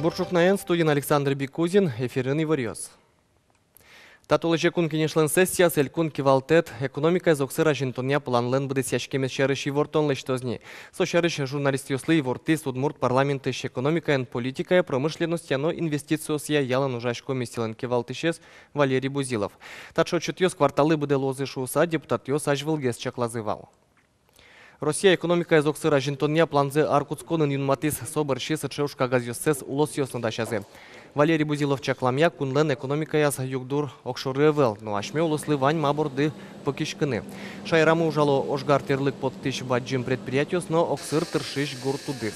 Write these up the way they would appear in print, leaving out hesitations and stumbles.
Буршукнаен студен Александр Бикузин, эфирын иварьёз. Татулыжы кун кенешлен сессияс элькун кивалтет экономика зоксыра жинтония планлен буде сяшкемес шарыш ивортон лештозни. Со шарыш журналист юслы иворты судмурт парламенты экономика и политика промышленность но инвестициосия ялан ужашко местилен кивалтышес Валерий Бузилов. Татшо чутьёс кварталы буде лозы шуса депутат ёс ажвылгес чаклазывал. Россия экономика зоксыра жинтония планзе аркутсконын юнматис соборщи сычевшка газёсес улосёс надашазе. Валерий Бузилов чакламя кунлен экономика яс югдур окшоревел, но ашме улослы вань маборды покишкыны. Шайраму ужало ошгар терлык под тысяч баджим предприятиос, но оксыр тыршиш гуртудыс.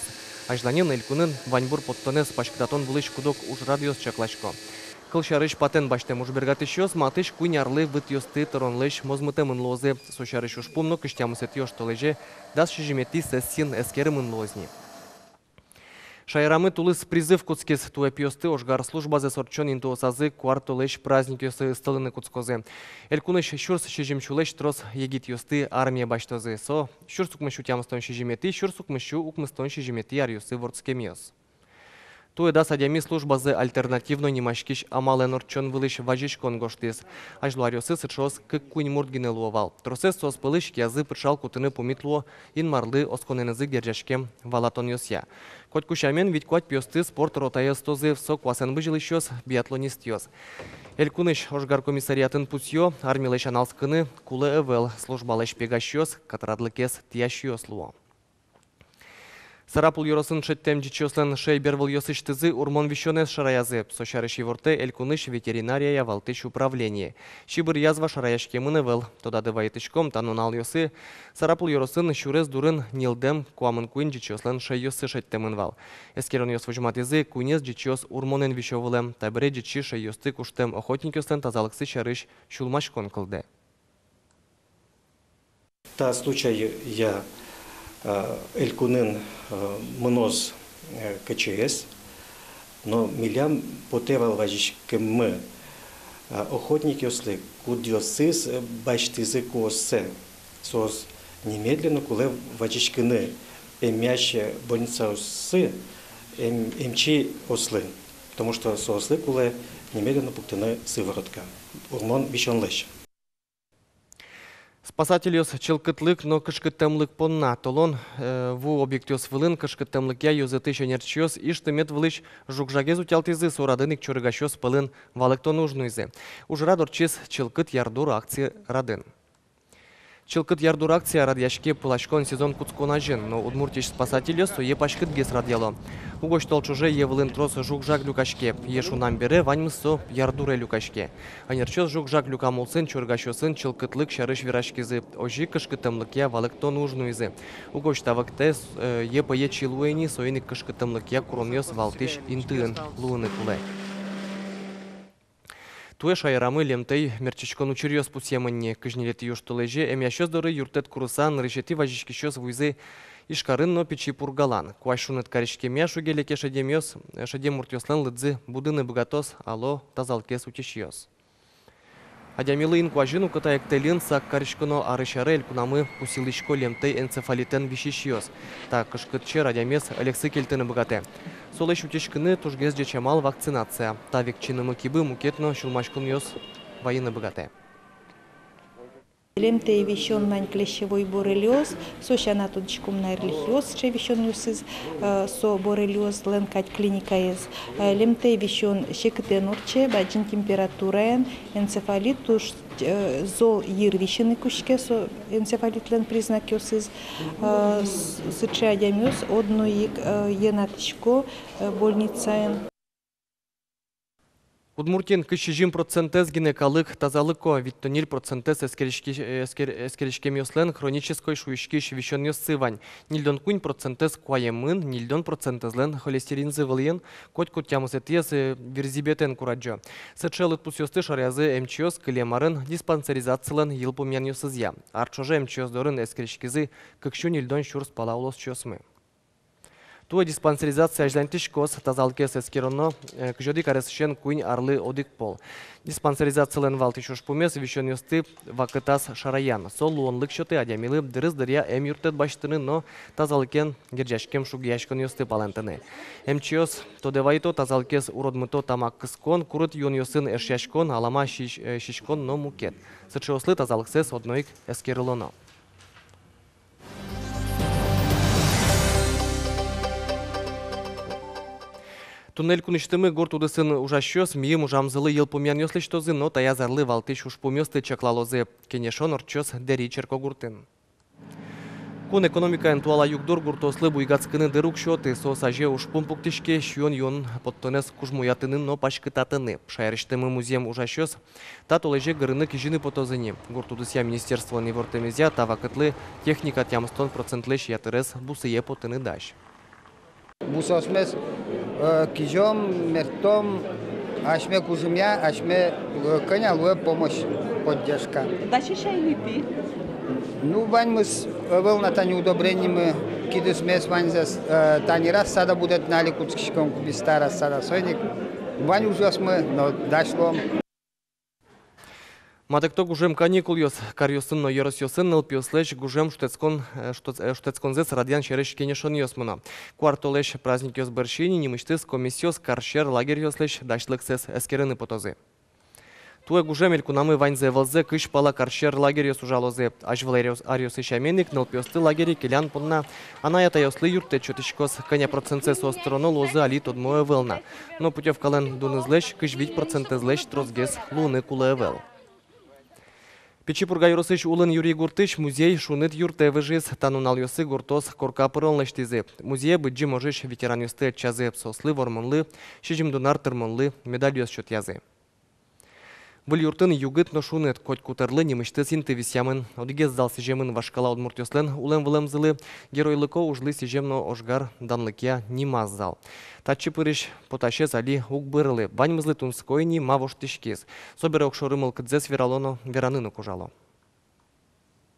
Ажданин элькунын ваньбур подтонес пашкдатон булыш кудок уж радиос чаклашко. Кылшарыш патен баштем ужбергатышёс, матыш куйнярлы вытёсты торонлыш мозмытемын лозе, сошарыш ушпумно кыштямысет ёш толеже, дас шижимети сессин эскерымын лозни. Шайрамы тулыс призыв куцкес туэпиосты ошгар служба за сорчон интуосазы квартолеш праздник ёсы стылыны куцкозе. Элькуныш шурс шижимчулеш трос егит ёсты армия баштозы со, шурсук мышу тямстон шижимети, шурсук мышу укмыстон шижимети арюсы ворцкемиос. Туэда садями служба за альтернативно немашкиш амален орчон вылыш важишкон гоштис. Ажлуарёсы сычос кык кунь мурдгине луовал. Тросес сос пылыш язы пыршал кутыны помитлуо ин марлы осконенезы гержашкем валатон ёсья. Коть кушамен ведь куать пьёсты спорт ротаёс тозы сок васен выжилыщёс биатлонист ёс. Элькуныш ошгар комиссариатын пусьё армилеш аналскыны кулы эвел службалеш пегащёс катрадлыкес тиящёс луо. Сарапул юросын шеттем дичослен шейбервыл ёсыштызы урмон вещёнес шараязы. Сошарыш еворте элькуныш ветеринария валтыш управление. Шибыр язва шараяшкемын эвел. Тода дывайтышком танунал ёсы. Сарапул юросын шурез дурын нилдем куамын куин дичослен шей ёсы шеттемын вал. Эскерон ёс вожматызы куинес дичос урмонен вещёвылем. Табре дичи шей ёсты куштем охотник ёслен тазалыксы шарыш шулмашкон кылды. Та случай я элькунын мноз КЧС, но милям потевал важишкем охотники осли кудиосис баштизы косе сос немедленно куле важишкины эмяще больница осы эмчи ослы, потому что сослы куле немедленно пуктаны сыворотка урмон вишонлыш. Спасателёс чылкытлык, но кышкыттемлык понна. Толон ву объектёс вылын кышкыттемлык я юзыты шенерчёс иштымет вылыш жукжагез утялтызы сорадынык чорыгащёс пылын валыкто нужнуйзы. Ужра дорчис чылкыт ярдур акции радын. Чылкыт ярдур акция радяшке пылашкон сезон куцконажын, но удмуртиш спасателёс то епашкыт гес радиало. Угош толчуже евылын трос жукжак люкашке, ешунам бере ваньмысо ярдуре люкашке. Анерчёс жукжак люкамулсын чоргащосын чылкытлык шарыш вирашкизы, ожи кышкытымлык я валыкто нужнуйзы. Угош тавыкте епае чилуэни соиник кышкытымлык я куромёс валтыш интыын луыны куле. Туэ шайрамы лемтей мерчичкон учерьёс пусеманне кыжнелети юштулеже эмящёс доры юртет курусан решети важишкищёс вуйзы ишкарын но печи пургалан. Куашунет каришкемя шугелеке шадемёс шадемуртёслен лыдзы будыны богатос ало тазалкес утещёс. Адямилыин куажину кытаектелин сак каришконо арышарель кунамы пусилышко лемтей энцефалитен вишищёс. Так кышкытчер адямес алексы кельтыны богате. Солыш утешкыны тужгез дечамал вакцинация. Та векчинымы кибы мукетно шулмашкын ёс воины богате. Лемтей вещен нань клещевой боррелиоз, со щанатунчиком найрлихиоз, че вещен юсыз, со боррелиоз ленкать клиника из. Лемтей вещен щекотен урче, баджин температура, энцефалит, туш зол ир вещены кушке, со энцефалит лен признак юсыз, сыче адямюс, одно енатышко, больница. Удмуртин кышыжим процентез гинекалык тазалыко виттониль процентез эскеришкемиослен хронической шуишкиш вещенёс сывань. Нильдон кунь процентез куаемын, нильдон процентезлен холестерин зывыльен, коть кутямусетез верзибетен кураджо. Сычелыт пусёсты шарязы эмчиос кылемарын диспансеризациялен йылпумян ёсызя. Арчоже эмчиос дорын эскеришкизы кыкшу нильдон шурс палаулос чёсмы. Туа диспансеризация ажлантиш кос тазалкес эскеронно кжоди каресшен куин арлы одик пол. Диспансеризациялен валтиш ушпумес вишен юсты вакытас шараян. Сол луонлык шоты адямилы дырыз дыря эм юртет баштыны, но тазалкен герджашкем шугияшкон юсты палентыны. МЧОС тодевайто тазалкес уродмыто тамак кыскон, курыт юн юсын эшяшкон, алама шишкон, но мукет. Сычослы тазалксес одноик эскерылоно. Туннель куныштымы гор тудысын ужащёс, мием ужамзылы ел помян ёслыштозы, но таязарлы валтыш ушпумёсты чаклалозы, кенешон орчос дери черко гуртын. Кун экономика энтуала югдор гуртослы буйгацкыны дырук шоты, сосаже ушпум пуктишке шьон йон подтонес кужмуятынын, но пашкытатыны. Шайрыштымы музеем ужащёс, татолеже гырыны кижины потозыни. Гуртудысия министерство невортемезя, тавакытлы техника тямстон процентлеш ятырес бусые потыны даш. Бусосмес кижом, мертом, ашме кузымя, ашме конялуя помощь, поддержка. Дачи шайлипи. Ну, вань мы с волнатани удобрениями кидысмес вань за тани раз сада будет нали куцкишком кубистара сада сойник. Вань ужас мы, но дошло. Матекто гужем каникул йос, карьосын но ерос йосын ныл пиослеш гужем штецконзес радиан шереш кенешон йосмына. Квартолеш праздник йос бершини, немыштыс комиссиос каршер лагерь йослеш дашлыксес эскерыны потозы. Туе гужем элькунамы ваньзе валзе кыш пала каршер лагерь йос ужалозе. Аж валериос ариос ишаменник ныл пиосты лагери келян понна. Анаята йослы юрте чотышкос коня процентсес остроно лозы али тодмое вылна. Но путевкален дунызлеш кыш 8% злеш трозгес луны кулевел. Печипурга юросыш улын Юрий Гуртыш музей шунет юрте выжиз танунал йосы гуртос корка пырон лештизе. Музей быджи можеш ветеран юсты чазе сослы вормонлы, шижим дунар тырмонлы медаль йос чот язы. Был юртын югыт но шунет коть кутерлы немышты синты висямын. Одиге сдал сижемын вашкала удмурт йослен улем вылемзылы. Геройлыко ужлы сижемно ожгар данлыкя нимаз зал. Татчы пырыш поташез али угбырылы. Ваньмызлы тунскойни мавош тишкез. Собере окшорымыл кыдзес вералоно вераныны кужало.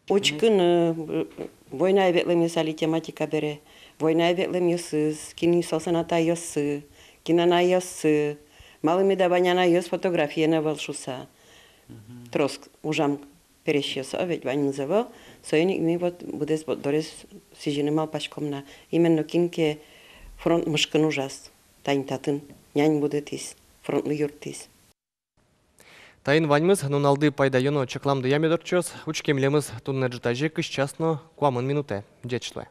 Очкыны, война эветлем ясали тематика бере. Война эветлем йосыз, кини сосаната йосы, кинана йосы. Малыми даваняна йос фотографияна волшуса. Троск ужам перещеса, ведь вань называл. Союник ми вот будес дорес сижины мал пашкомна. Именно кинке фронт мышкын ужас. Тайн татын, нянь будет из, фронтлы юртис. Тайын ваньмыз нуналды пайдайоно чакламды ямедорчос, учкемлемыз туннеджитажи кыш часно куамын минуте. Дечтле.